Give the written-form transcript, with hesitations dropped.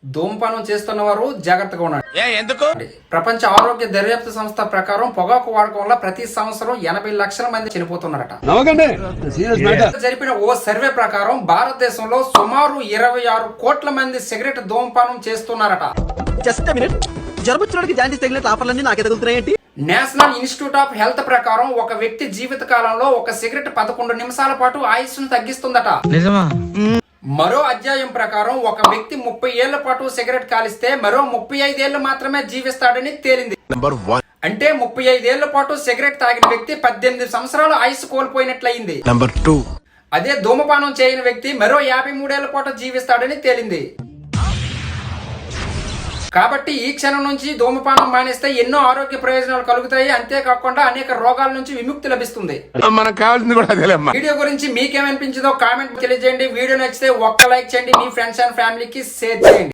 ధూమపానం చేస్తున్న వారు జాగ్రత్తగా ఉండండి. ఎందుకు? ప్రపంచ ఆరోగ్య దర్యాప్తు సంస్థ ప్రకారం పొగాకు వాడకం వల్ల ప్రతి సంవత్సరం 80 లక్షల మంది చనిపోతున్నారట. జరిపిన ఓ సర్వే ప్రకారం భారతదేశంలో సుమారు 26 కోట్ల మంది సిగరెట్ ధూమపానం చేస్తున్నారట. నేషనల్ ఇన్స్టిట్యూట్ ఆఫ్ హెల్త్ ప్రకారం ఒక వ్యక్తి జీవిత కాలంలో ఒక సిగరెట్ 11 నిమిషాల పాటు ఆయుష్ను తగ్గిస్తుందట. మరో అధ్యాయం ప్రకారం ఒక వ్యక్తి 30 ఏళ్ల పాటు సిగరెట్ కాలిస్తే మరో 35 ఏళ్లు మాత్రమే జీవిస్తాడని తేలింది. అంటే 35 ఏళ్ల పాటు సిగరెట్ తాగిన వ్యక్తి 18 సంవత్సరాలు ఆయుష్ కోల్పోయినట్లయింది. అదే ధూమపానం చేయని వ్యక్తి మరో 53 ఏళ్ల పాటు జీవిస్తాడని తేలింది. కాబట్టి ఈ క్షణం నుంచి ధూమపానం మానేస్తే ఎన్నో ఆరోగ్య ప్రయోజనాలు కలుగుతాయి. అంతేకాకుండా అనేక రోగాల నుంచి విముక్తి లభిస్తుంది. మనకు కావాల్సింది కూడా అదేలేమ్మా. వీడియో గురించి మీకేమనిపించిందో కామెంట్ తెలియజేయండి. వీడియో నచ్చితే ఒక్క లైక్ చేయండి. మీ ఫ్రెండ్స్ అండ్ ఫ్యామిలీకి షేర్ చేయండి.